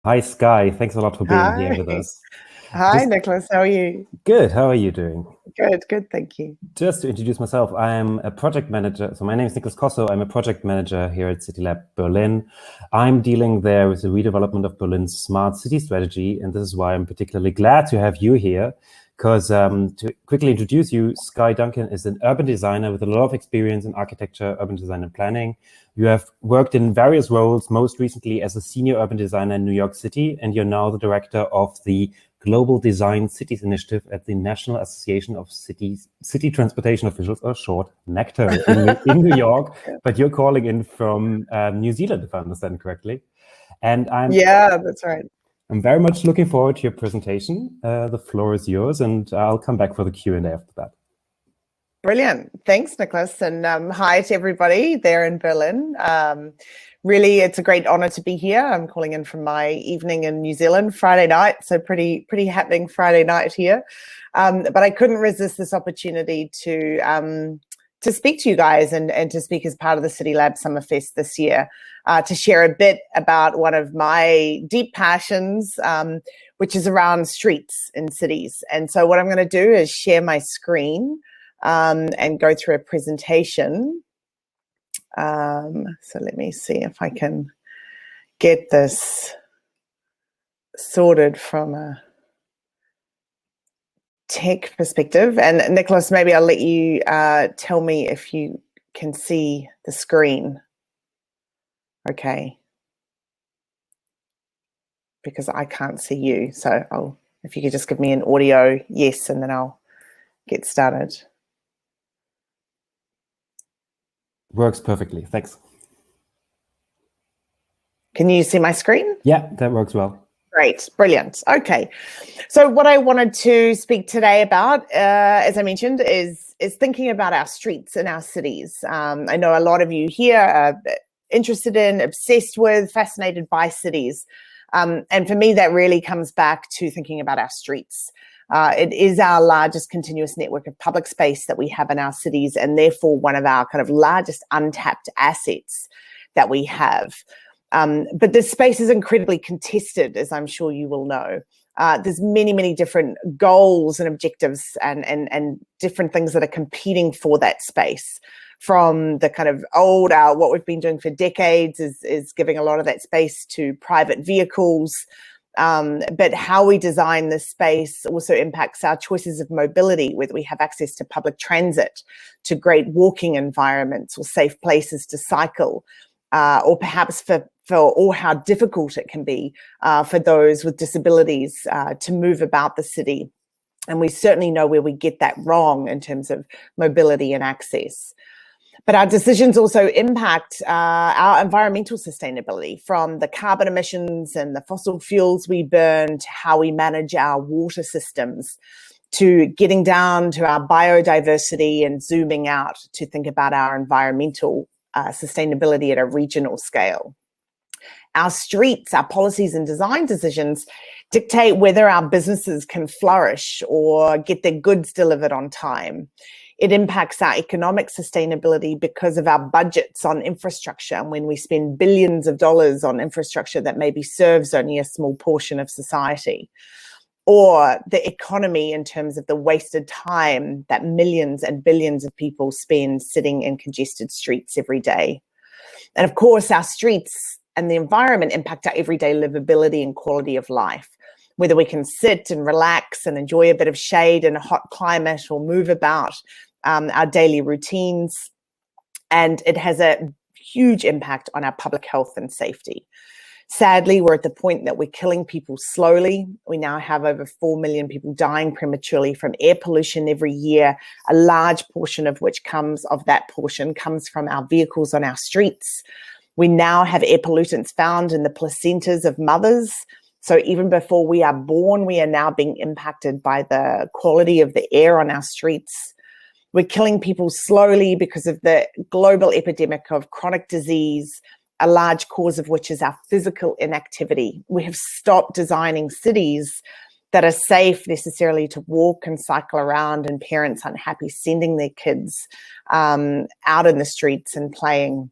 Hi, Skye. Thanks a lot for being here with Hi. us. Hi, Just Niklas. How are you? good. How are you doing? Good, thank you. Just to introduce myself, I'm a project manager. So my name is Niklas Kossow. I'm a project manager here at CityLAB Berlin. I'm dealing there with the redevelopment of Berlin's smart city strategy, and this is why I'm particularly glad to have you here. Because to quickly introduce you, Skye Duncan is an urban designer with a lot of experience in architecture, urban design, and planning. You have worked in various roles, most recently as a senior urban designer in New York City, and you're now the director of the Global Design Cities Initiative at the National Association of City Transportation Officials, or short, NACTO, in New York. But you're calling in from New Zealand, if I understand correctly. And Yeah, that's right. I'm very much looking forward to your presentation. The floor is yours, and I'll come back for the Q&A after that. Brilliant. Thanks, Niklas. And hi to everybody there in Berlin. Really, it's a great honor to be here. I'm calling in from my evening in New Zealand, Friday night. So pretty happening Friday night here. But I couldn't resist this opportunity to speak to you guys and to speak as part of the CityLAB Summer Fest this year, to share a bit about one of my deep passions, which is around streets in cities. And so what I'm going to do is share my screen and go through a presentation. So let me see if I can get this sorted from a tech perspective. And Niklas, maybe I'll let you tell me if you can see the screen. Okay. Because I can't see you. So if you could just give me an audio yes, and then I'll get started. Works perfectly. Thanks. Can you see my screen? Yeah, that works well. Great, brilliant. Okay, so what I wanted to speak today about, as I mentioned, is thinking about our streets and our cities. I know a lot of you here are interested in, obsessed with, fascinated by cities. And for me, that really comes back to thinking about our streets. It is our largest continuous network of public space that we have in our cities, and therefore one of our kind of largest untapped assets that we have. But this space is incredibly contested, as I'm sure you will know. There's many different goals and objectives and different things that are competing for that space. From the kind of old, what we've been doing for decades is giving a lot of that space to private vehicles. But how we design this space also impacts our choices of mobility, whether we have access to public transit, to great walking environments or safe places to cycle, or perhaps or how difficult it can be for those with disabilities to move about the city. And we certainly know where we get that wrong in terms of mobility and access. But our decisions also impact our environmental sustainability, from the carbon emissions and the fossil fuels we burn to how we manage our water systems, to getting down to our biodiversity and zooming out to think about our environmental sustainability at a regional scale. Our streets, our policies and design decisions dictate whether our businesses can flourish or get their goods delivered on time. It impacts our economic sustainability because of our budgets on infrastructure. And when we spend billions of dollars on infrastructure that maybe serves only a small portion of society, or the economy in terms of the wasted time that millions and billions of people spend sitting in congested streets every day. And of course, our streets and the environment impact our everyday livability and quality of life, whether we can sit and relax and enjoy a bit of shade in a hot climate or move about our daily routines. And it has a huge impact on our public health and safety. Sadly, we're at the point that we're killing people slowly. We now have over 4 million people dying prematurely from air pollution every year, a large portion of which comes from our vehicles on our streets. We now have air pollutants found in the placentas of mothers. So even before we are born, we are now being impacted by the quality of the air on our streets. We're killing people slowly because of the global epidemic of chronic disease, a large cause of which is our physical inactivity. We have stopped designing cities that are safe necessarily to walk and cycle around, and parents unhappy sending their kids out in the streets and playing.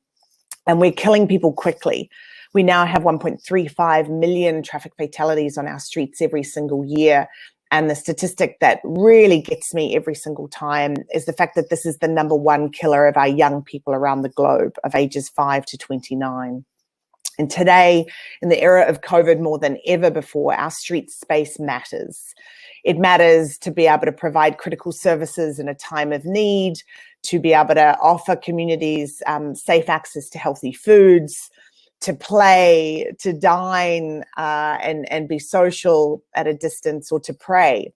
And we're killing people quickly. We now have 1.35 million traffic fatalities on our streets every single year. And the statistic that really gets me every single time is the fact that this is the #1 killer of our young people around the globe of ages 5 to 29. And today, in the era of COVID more than ever before, our street space matters. It matters to be able to provide critical services in a time of need, to be able to offer communities safe access to healthy foods, to play, to dine, and be social at a distance, or to pray.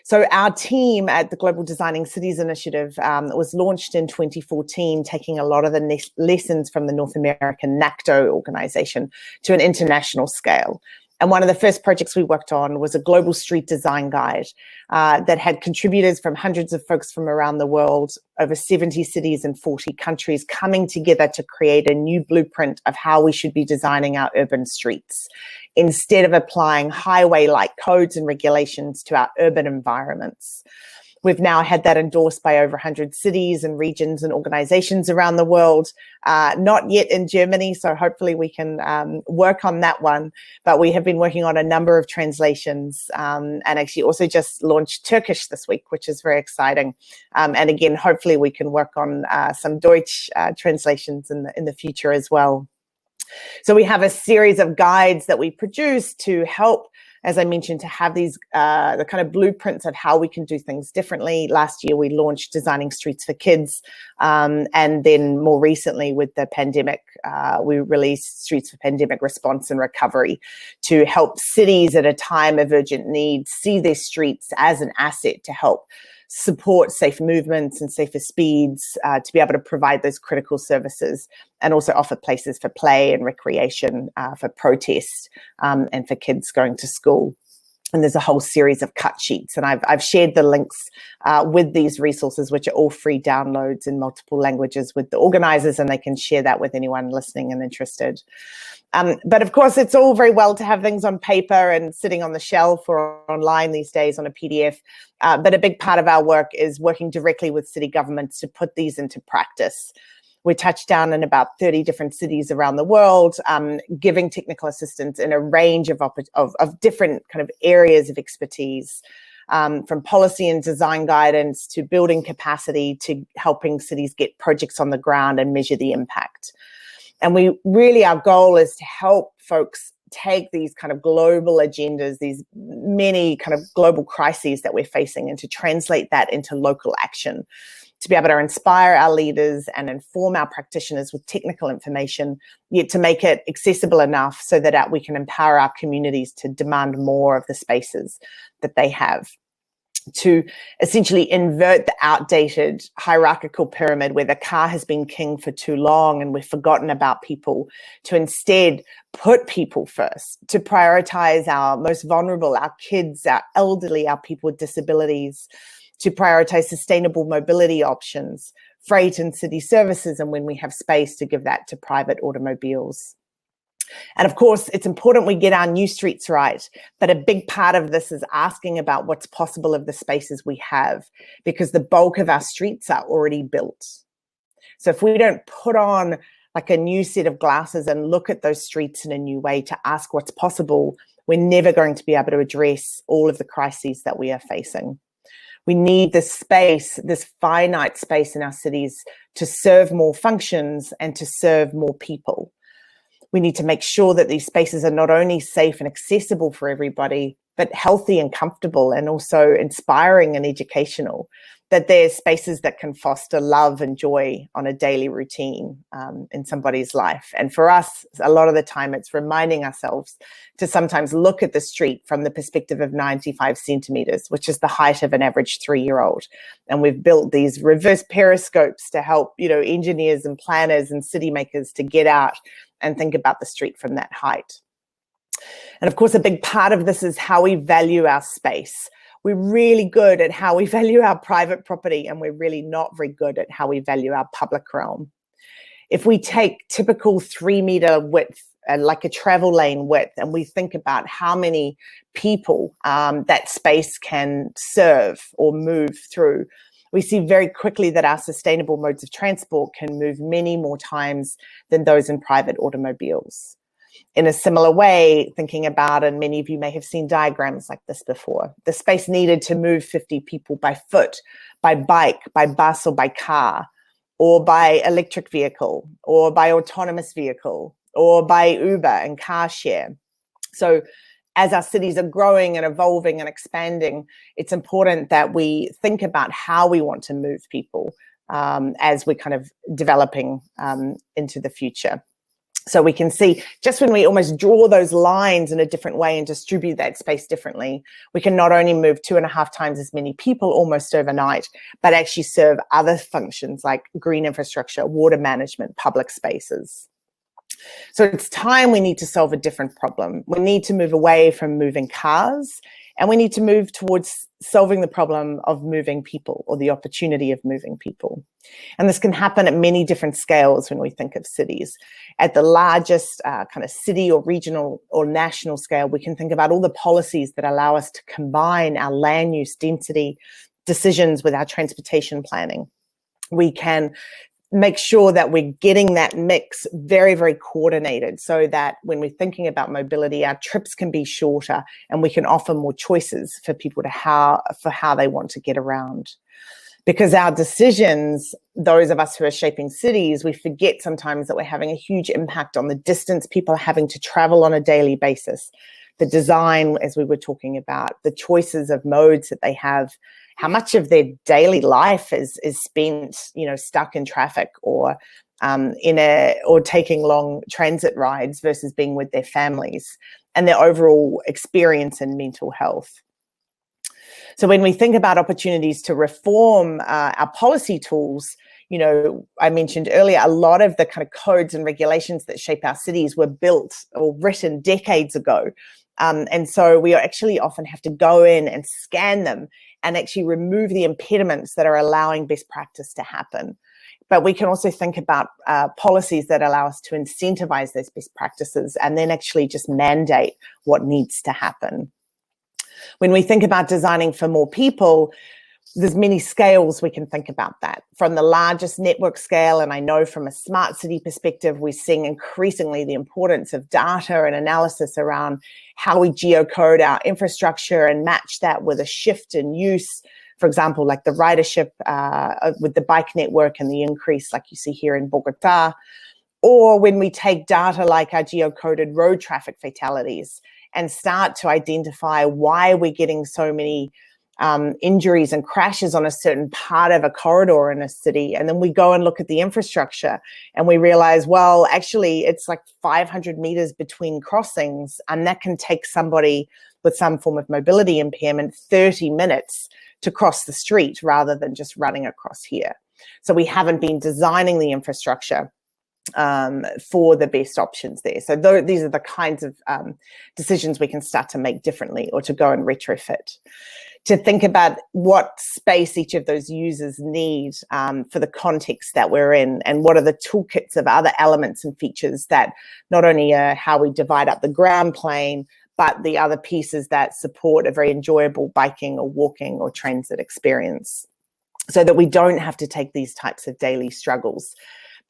So our team at the Global Designing Cities Initiative was launched in 2014, taking a lot of the lessons from the North American NACTO organization to an international scale. And one of the first projects we worked on was a global street design guide that had contributors from hundreds of folks from around the world, over 70 cities and 40 countries, coming together to create a new blueprint of how we should be designing our urban streets, instead of applying highway-like codes and regulations to our urban environments. We've now had that endorsed by over 100 cities and regions and organizations around the world, not yet in Germany, so hopefully we can work on that one. But we have been working on a number of translations and actually also just launched Turkish this week, which is very exciting. And again, hopefully we can work on some Deutsch translations in the future as well. So we have a series of guides that we produce to help, as I mentioned, to have these the kind of blueprints of how we can do things differently. Last year, we launched Designing Streets for Kids. And then more recently with the pandemic, we released Streets for Pandemic Response and Recovery to help cities at a time of urgent need see their streets as an asset to help support safe movements and safer speeds, to be able to provide those critical services, and also offer places for play and recreation, for protest, and for kids going to school. And there's a whole series of cut sheets, and I've shared the links with these resources, which are all free downloads in multiple languages with the organizers, and they can share that with anyone listening and interested. But of course, it's all very well to have things on paper and sitting on the shelf or online these days on a PDF. But a big part of our work is working directly with city governments to put these into practice. We're touched down in about 30 different cities around the world, giving technical assistance in a range of different kind of areas of expertise, from policy and design guidance to building capacity to helping cities get projects on the ground and measure the impact. And our goal is to help folks take these kind of global agendas, these many kind of global crises that we're facing, and to translate that into local action, to be able to inspire our leaders and inform our practitioners with technical information, yet to make it accessible enough so that we can empower our communities to demand more of the spaces that they have, to essentially invert the outdated hierarchical pyramid where the car has been king for too long and we've forgotten about people, to instead put people first, to prioritize our most vulnerable, our kids, our elderly, our people with disabilities, to prioritize sustainable mobility options, freight and city services, and when we have space, to give that to private automobiles. And of course, it's important we get our new streets right, but a big part of this is asking about what's possible of the spaces we have, because the bulk of our streets are already built. So if we don't put on like a new set of glasses and look at those streets in a new way to ask what's possible, we're never going to be able to address all of the crises that we are facing. We need this space, this finite space in our cities, to serve more functions and to serve more people. We need to make sure that these spaces are not only safe and accessible for everybody, but healthy and comfortable, and also inspiring and educational, that they're spaces that can foster love and joy on a daily routine in somebody's life. And for us, a lot of the time, it's reminding ourselves to sometimes look at the street from the perspective of 95 centimeters, which is the height of an average 3-year-old. And we've built these reverse periscopes to help, engineers and planners and city makers to get out and think about the street from that height. And of course, a big part of this is how we value our space. We're really good at how we value our private property, and we're really not very good at how we value our public realm. If we take typical 3-meter width, like a travel lane width, and we think about how many people that space can serve or move through, we see very quickly that our sustainable modes of transport can move many more times than those in private automobiles. In a similar way, thinking about, and many of you may have seen diagrams like this before, the space needed to move 50 people by foot, by bike, by bus, or by car, or by electric vehicle, or by autonomous vehicle, or by Uber and car share. So as our cities are growing and evolving and expanding, it's important that we think about how we want to move people as we're kind of developing into the future. So we can see just when we almost draw those lines in a different way and distribute that space differently, we can not only move 2.5 times as many people almost overnight, but actually serve other functions like green infrastructure, water management, public spaces. So it's time we need to solve a different problem. We need to move away from moving cars, and we need to move towards solving the problem of moving people, or the opportunity of moving people. And this can happen at many different scales when we think of cities. At the largest kind of city or regional or national scale, we can think about all the policies that allow us to combine our land use density decisions with our transportation planning. We can make sure that we're getting that mix very, very coordinated, so that when we're thinking about mobility, our trips can be shorter and we can offer more choices for people to how they want to get around. Because our decisions, those of us who are shaping cities, we forget sometimes that we're having a huge impact on the distance people are having to travel on a daily basis, the design, as we were talking about, the choices of modes that they have, how much of their daily life is spent, stuck in traffic or taking long transit rides versus being with their families, and their overall experience in mental health. So when we think about opportunities to reform our policy tools, I mentioned earlier, a lot of the kind of codes and regulations that shape our cities were built or written decades ago. And so we actually often have to go in and scan them and actually remove the impediments that are allowing best practice to happen. But we can also think about policies that allow us to incentivize those best practices and then actually just mandate what needs to happen. When we think about designing for more people, there's many scales we can think about that. From the largest network scale, and I know from a smart city perspective, we're seeing increasingly the importance of data and analysis around how we geocode our infrastructure and match that with a shift in use. For example, like the ridership with the bike network and the increase like you see here in Bogota. Or when we take data like our geocoded road traffic fatalities and start to identify why we're getting so many injuries and crashes on a certain part of a corridor in a city. And then we go and look at the infrastructure and we realize, well, actually it's like 500 meters between crossings, and that can take somebody with some form of mobility impairment 30 minutes to cross the street rather than just running across here. So we haven't been designing the infrastructure for the best options there. So these are the kinds of decisions we can start to make differently, or to go and retrofit. To think about what space each of those users need for the context that we're in, and what are the toolkits of other elements and features that not only are how we divide up the ground plane, but the other pieces that support a very enjoyable biking or walking or transit experience, so that we don't have to take these types of daily struggles,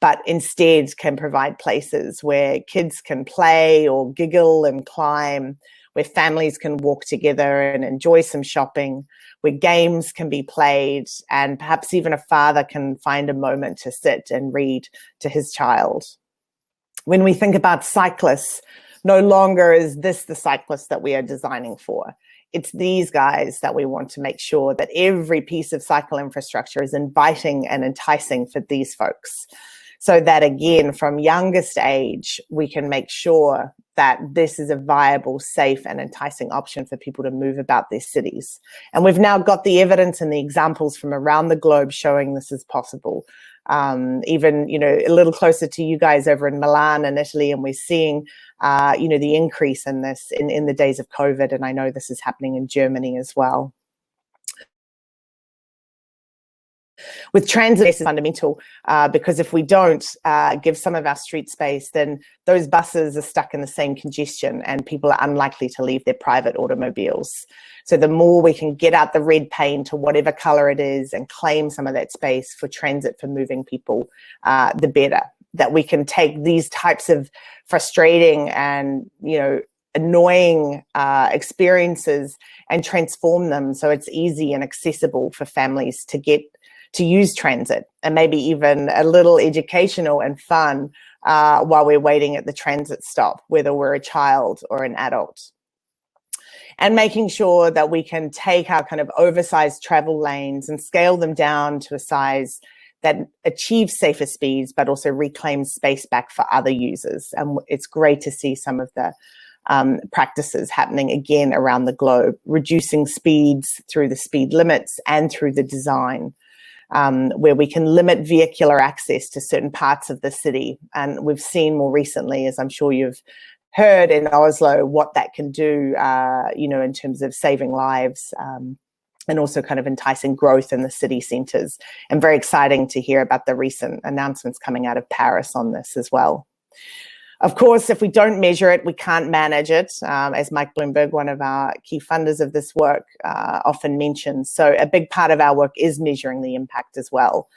but instead can provide places where kids can play or giggle and climb, where families can walk together and enjoy some shopping, where games can be played, and perhaps even a father can find a moment to sit and read to his child. When we think about cyclists, no longer is this the cyclist that we are designing for. It's these guys that we want to make sure that every piece of cycle infrastructure is inviting and enticing for these folks. So that, again, from youngest age, we can make sure that this is a viable, safe, and enticing option for people to move about their cities. And we've now got the evidence and the examples from around the globe showing this is possible. Even, a little closer to you guys over in Milan and Italy, and we're seeing, the increase in this in the days of COVID. And I know this is happening in Germany as well. With transit, it's fundamental because if we don't give some of our street space, then those buses are stuck in the same congestion and people are unlikely to leave their private automobiles. So the more we can get out the red paint or whatever color it is and claim some of that space for transit, for moving people, the better. That we can take these types of frustrating and, annoying experiences and transform them so it's easy and accessible for families to use transit, and maybe even a little educational and fun while we're waiting at the transit stop, whether we're a child or an adult. And making sure that we can take our kind of oversized travel lanes and scale them down to a size that achieves safer speeds, but also reclaims space back for other users. And it's great to see some of the practices happening again around the globe, reducing speeds through the speed limits and through the design. Where we can limit vehicular access to certain parts of the city. And we've seen more recently, as I'm sure you've heard in Oslo, what that can do, in terms of saving lives and also kind of enticing growth in the city centres. And very exciting to hear about the recent announcements coming out of Paris on this as well. Of course, if we don't measure it, we can't manage it, as Mike Bloomberg, one of our key funders of this work, often mentions. So a big part of our work is measuring the impact as well.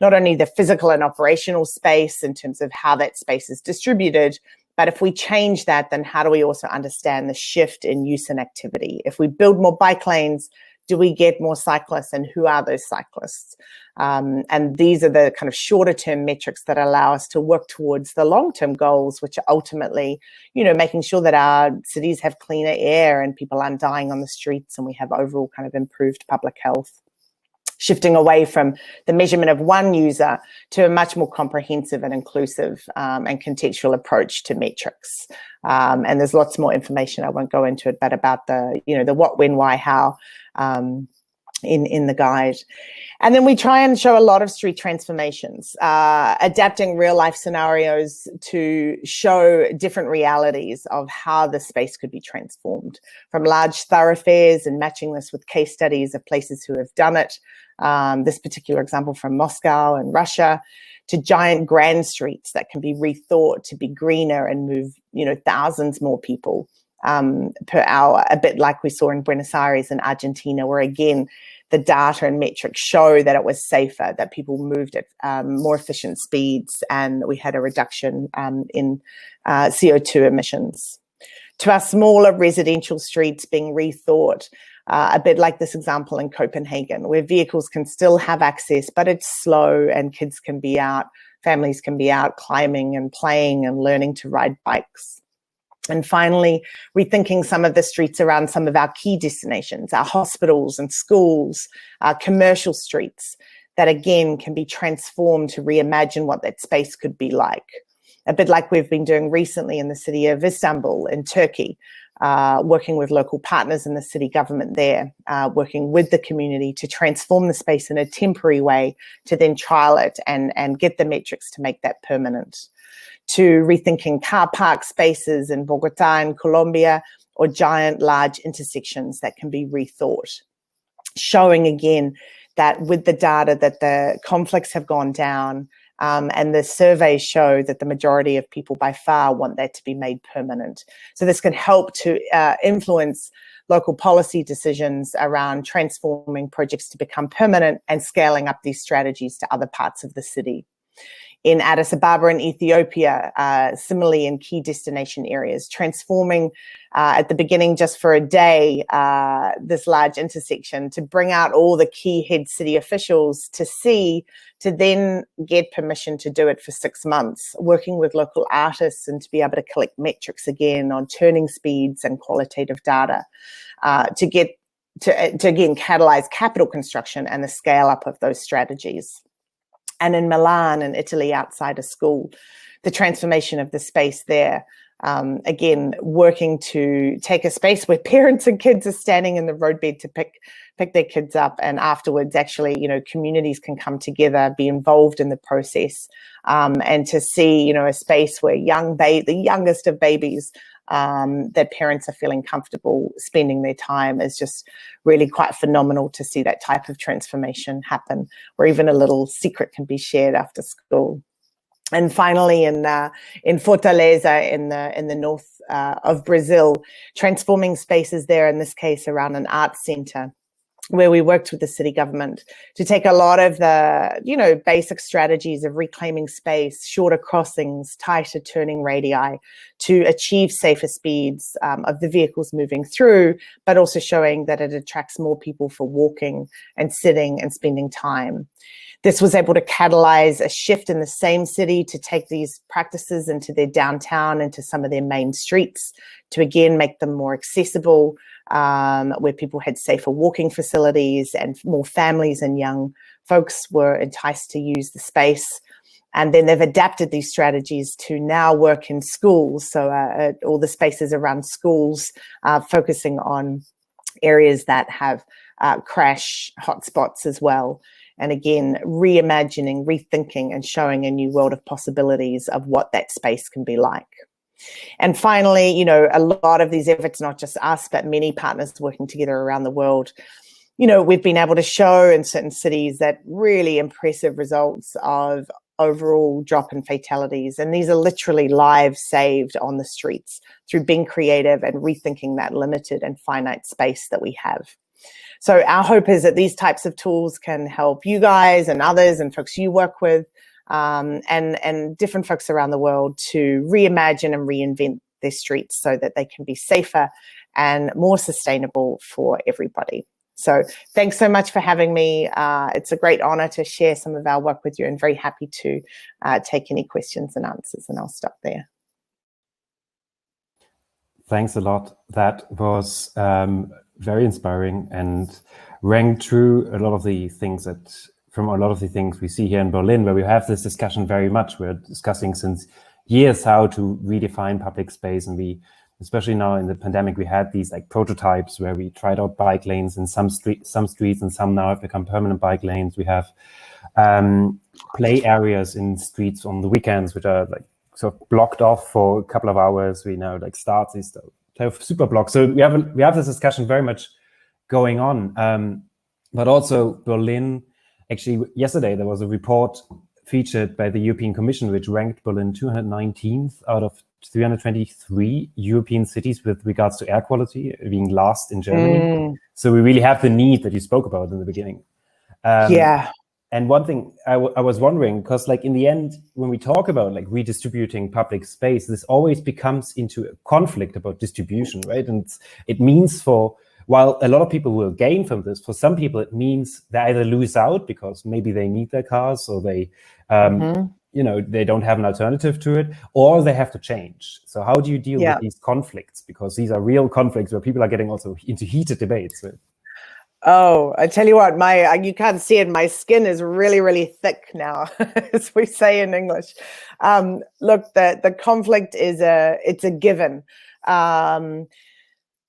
Not only the physical and operational space in terms of how that space is distributed, but if we change that, then how do we also understand the shift in use and activity? If we build more bike lanes, do we get more cyclists, and who are those cyclists? And these are the kind of shorter term metrics that allow us to work towards the long-term goals, which are ultimately, making sure that our cities have cleaner air and people aren't dying on the streets and we have overall kind of improved public health. Shifting away from the measurement of one user to a much more comprehensive and inclusive and contextual approach to metrics. And there's lots more information, I won't go into it, but about the, the what, when, why, how in the guide. And then we try and show a lot of street transformations, adapting real life scenarios to show different realities of how the space could be transformed, from large thoroughfares and matching this with case studies of places who have done it. This particular example from Moscow and Russia, to giant grand streets that can be rethought to be greener and move, thousands more people per hour, a bit like we saw in Buenos Aires and Argentina, where again, the data and metrics show that it was safer, that people moved at more efficient speeds, and we had a reduction in CO2 emissions. To our smaller residential streets being rethought, a bit like this example in Copenhagen, where vehicles can still have access, but it's slow and kids can be out, families can be out climbing and playing and learning to ride bikes. And finally, rethinking some of the streets around some of our key destinations, our hospitals and schools, our commercial streets, that again can be transformed to reimagine what that space could be like. A bit like we've been doing recently in the city of Istanbul in Turkey, working with local partners in the city government there, working with the community to transform the space in a temporary way to then trial it and get the metrics to make that permanent. To rethinking car park spaces in Bogota in Colombia, or giant large intersections that can be rethought. Showing again that with the data that the conflicts have gone down, and the surveys show that the majority of people by far want that to be made permanent. So this can help to influence local policy decisions around transforming projects to become permanent and scaling up these strategies to other parts of the city. In Addis Ababa in Ethiopia, similarly in key destination areas, transforming at the beginning just for a day, this large intersection to bring out all the key head city officials to see, to then get permission to do it for 6 months, working with local artists and to be able to collect metrics again on turning speeds and qualitative data to again catalyze capital construction and the scale up of those strategies. And in Milan in Italy, outside a school, the transformation of the space there, again, working to take a space where parents and kids are standing in the roadbed to pick their kids up, and afterwards actually, communities can come together, be involved in the process, and to see, a space where the youngest of babies that parents are feeling comfortable spending their time is just really quite phenomenal to see that type of transformation happen, where even a little secret can be shared after school. And finally, in Fortaleza, in the north of Brazil, transforming spaces there, in this case around an art center, where we worked with the city government to take a lot of the, basic strategies of reclaiming space, shorter crossings, tighter turning radii to achieve safer speeds of the vehicles moving through, but also showing that it attracts more people for walking and sitting and spending time. This was able to catalyze a shift in the same city to take these practices into their downtown, into some of their main streets, to again make them more accessible, where people had safer walking facilities and more families and young folks were enticed to use the space. And then they've adapted these strategies to now work in schools. So all the spaces around schools, focusing on areas that have crash hotspots as well. And again, reimagining, rethinking, and showing a new world of possibilities of what that space can be like. And finally, a lot of these efforts, not just us, but many partners working together around the world, we've been able to show in certain cities that really impressive results of overall drop in fatalities. And these are literally lives saved on the streets through being creative and rethinking that limited and finite space that we have. So our hope is that these types of tools can help you guys and others and folks you work with, and different folks around the world to reimagine and reinvent their streets so that they can be safer and more sustainable for everybody. So thanks so much for having me. It's a great honor to share some of our work with you, and very happy to take any questions and answers, and I'll stop there. Thanks a lot. That was very inspiring and rang true a lot of the things we see here in Berlin, where we have this discussion very much. We're discussing since years how to redefine public space, and we, especially now in the pandemic, we had these like prototypes where we tried out bike lanes in some streets, and some now have become permanent bike lanes. We have play areas in streets on the weekends, which are like sort of blocked off for a couple of hours. We now like start these super blocks. So we have this discussion very much going on. But also Berlin, actually yesterday there was a report featured by the European Commission which ranked Berlin 219th out of 323 European cities with regards to air quality, being last in Germany. So we really have the need that you spoke about in the beginning. Yeah. And one thing I was wondering, because like in the end, when we talk about like redistributing public space, this always becomes into a conflict about distribution, right? And it means while a lot of people will gain from this, for some people it means they either lose out because maybe they need their cars, or they, they don't have an alternative to it, or they have to change. So how do you deal with these conflicts? Because these are real conflicts where people are getting also into heated debates. Right? Oh, I tell you what, you can't see it. My skin is really, really thick now, as we say in English. Look, the conflict it's a given.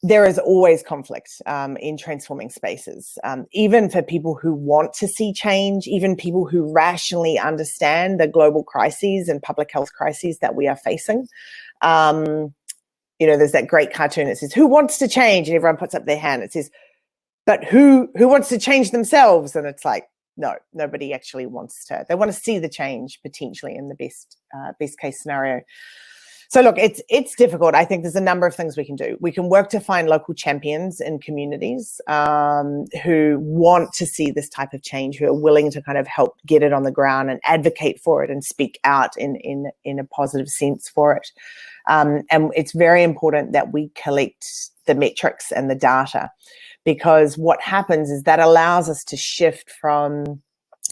There is always conflict in transforming spaces, even for people who want to see change, even people who rationally understand the global crises and public health crises that we are facing. There's that great cartoon that says, "Who wants to change?" And everyone puts up their hand. It says, "But who wants to change themselves?" And it's like, no, nobody actually wants to. They want to see the change potentially in the best case scenario. So look, it's difficult. I think there's a number of things we can do. We can work to find local champions in communities who want to see this type of change, who are willing to kind of help get it on the ground and advocate for it and speak out in a positive sense for it. And it's very important that we collect the metrics and the data, because what happens is that allows us to shift from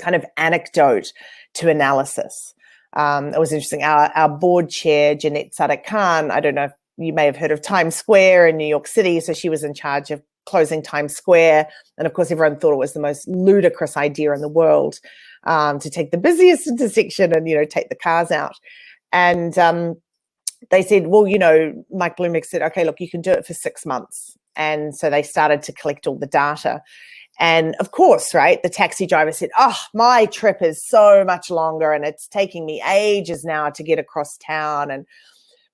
kind of anecdote to analysis. It was interesting. Our board chair, Jeanette Sadak-Khan, I don't know if you may have heard of Times Square in New York City. So she was in charge of closing Times Square. And of course, everyone thought it was the most ludicrous idea in the world to take the busiest intersection and, take the cars out. And they said, well, Mike Bloomberg said, okay, look, you can do it for 6 months. And so they started to collect all the data. And of course, right, the taxi driver said, oh, my trip is so much longer and it's taking me ages now to get across town.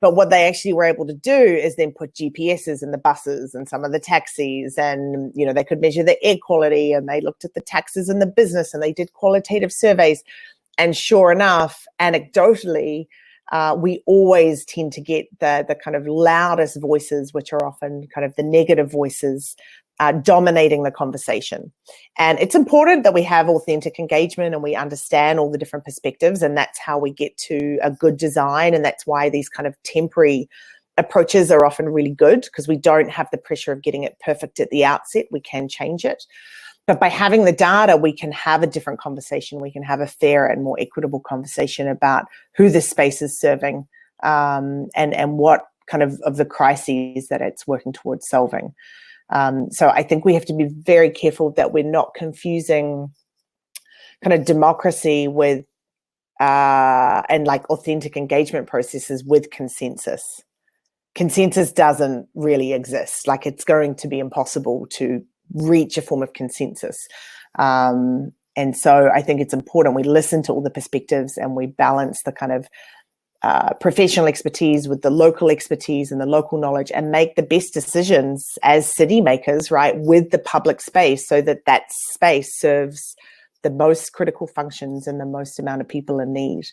But what they actually were able to do is then put GPSs in the buses and some of the taxis, and they could measure the air quality, and they looked at the taxes in the business, and they did qualitative surveys. And sure enough, anecdotally, we always tend to get the kind of loudest voices, which are often kind of the negative voices, dominating the conversation. And it's important that we have authentic engagement and we understand all the different perspectives, and that's how we get to a good design. And that's why these kind of temporary approaches are often really good, because we don't have the pressure of getting it perfect at the outset. We can change it. But by having the data, we can have a different conversation. We can have a fair and more equitable conversation about who the space is serving, and what kind of the crises that it's working towards solving. So I think we have to be very careful that we're not confusing kind of democracy with and like authentic engagement processes with consensus. Consensus doesn't really exist. Like, it's going to be impossible to reach a form of consensus. And so I think it's important we listen to all the perspectives and we balance the kind of professional expertise with the local expertise and the local knowledge, and make the best decisions as city makers, right, with the public space, so that that space serves the most critical functions and the most amount of people in need.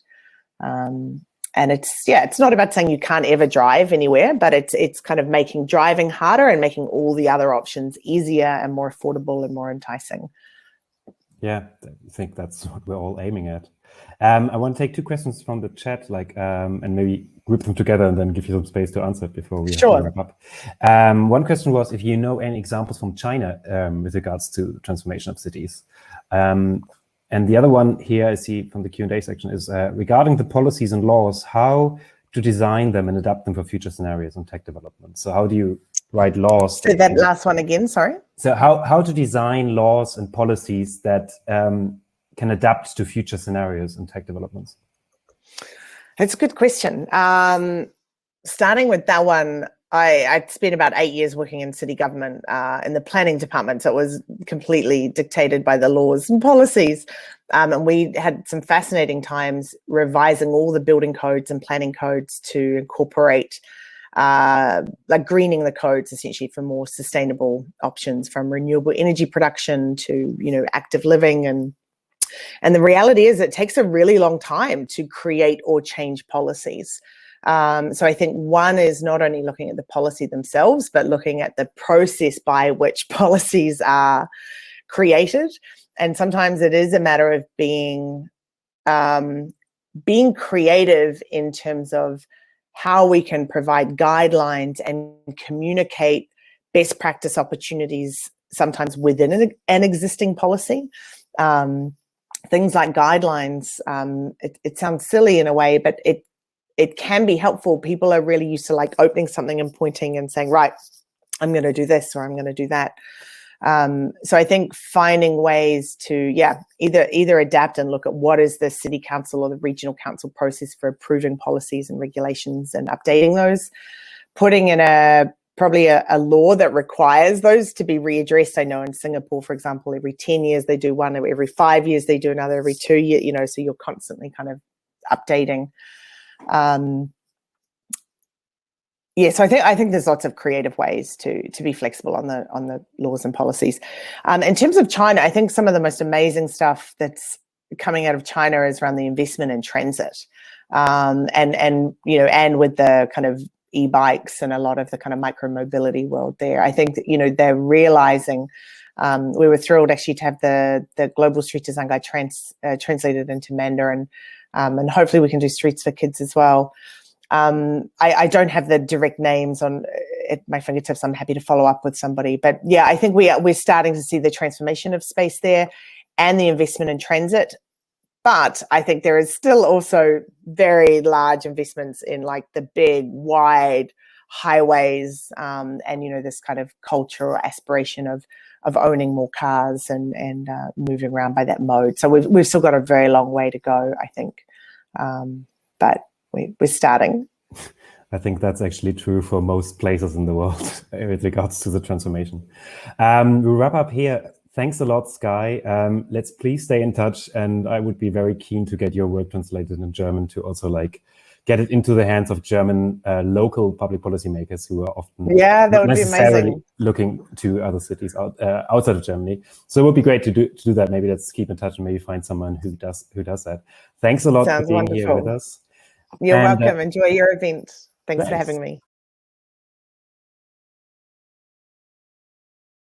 And it's not about saying you can't ever drive anywhere, but it's kind of making driving harder and making all the other options easier and more affordable and more enticing. Yeah, I think that's what we're all aiming at. I want to take two questions from the chat, and maybe group them together and then give you some space to answer before we wrap up. One question was if you know any examples from China with regards to the transformation of cities. And the other one here I see from the Q&A section is regarding the policies and laws, how to design them and adapt them for future scenarios and tech development. So how do you write laws? So that last one again, sorry. So how to design laws and policies that can adapt to future scenarios and tech developments? That's a good question. Starting with that one, I spent about 8 years working in city government in the planning department. So it was completely dictated by the laws and policies. And we had some fascinating times revising all the building codes and planning codes to incorporate like greening the codes essentially for more sustainable options, from renewable energy production to, active living. And the reality is it takes a really long time to create or change policies. So I think one is not only looking at the policy themselves, but looking at the process by which policies are created. And sometimes it is a matter of being creative in terms of how we can provide guidelines and communicate best practice opportunities, sometimes within an existing policy. Things like guidelines, it sounds silly in a way, but it can be helpful. People are really used to like opening something and pointing and saying, right, I'm going to do this or I'm going to do that. So I think finding ways to, either adapt and look at what is the city council or the regional council process for approving policies and regulations and updating those, putting in probably a law that requires those to be readdressed. I know in Singapore, for example, every 10 years they do one, every 5 years they do another, every 2 years, so you're constantly kind of updating. So I think there's lots of creative ways to be flexible on the laws and policies. In terms of China, I think some of the most amazing stuff that's coming out of China is around the investment in transit, and with the kind of e-bikes and a lot of the kind of micro-mobility world there. I think that, they're realizing, we were thrilled actually to have the Global Street Design Guide translated into Mandarin, and hopefully we can do streets for kids as well. I don't have the direct names at my fingertips. I'm happy to follow up with somebody. But yeah, I think we're starting to see the transformation of space there and the investment in transit. But I think there is still also very large investments in like the big, wide highways, and this kind of culture or aspiration of owning more cars and moving around by that mode. So we've still got a very long way to go, I think. But we're starting. I think that's actually true for most places in the world with regards to the transformation. We'll wrap up here. Thanks a lot, Skye. Let's please stay in touch, and I would be very keen to get your work translated in German to also get it into the hands of German local public policymakers who are often that not would be necessarily amazing. looking to other cities outside of Germany. So it would be great to do that. Maybe let's keep in touch and maybe find someone who does that. Thanks a lot for being here with us. You're welcome. Enjoy your event. Thanks for having me.